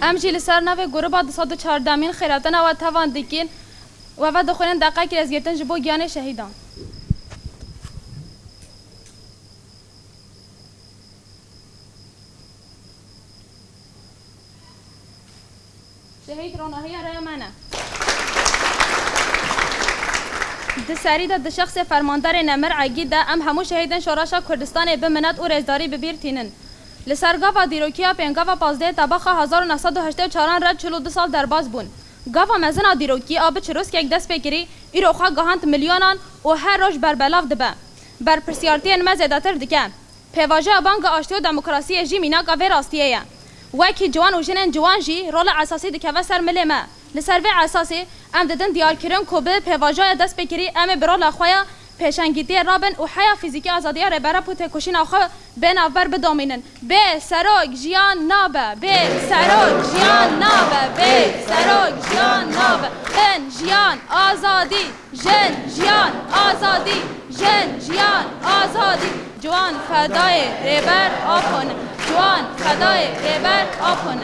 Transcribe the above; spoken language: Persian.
ام جی لسر نوی گروبا 214 مین خیراتنا و توان دیکین و دخولن دقیقه که از گرتن جبو گیان شهیدان شهید روناهی رای منه ده سری ده شخص فرماندار نمر عگید ده ام همو شهیدن شوراشا کردستان بمنت و رزداری ببیر تینن لسرگاوا دیروکیا پنگاوا 15 تباخا 1984 رد 42 سال درباز بون گاوا مزنا دیروکی آب چروس که یک دست بکری ایرو خواه گاهانت میلیونان و هر روش بربلاف دبه بر پرسیارتی مزیداتر دکه پیواجه بانک آشتی و دموکراسی جی میناک آوه راستیه وکی جوان و جنن جوان جی رول اساسی دکه و سر ملیمه لسر و اساسی ام ددن دیار کرن کوبه پیواجه دست بکری ام برول خویا پیشنگیتی رابن و حیا فیزیکی آزادی را برای پوت کشین آخه بین آور بدامینن به سراغ جیان نابه به سراغ جیان نابه به سراغ جیان نابه ان جیان آزادی جن جیان آزادی جن جیان آزادی جوان فدای ریبر آپون جوان فدای ریبر آپون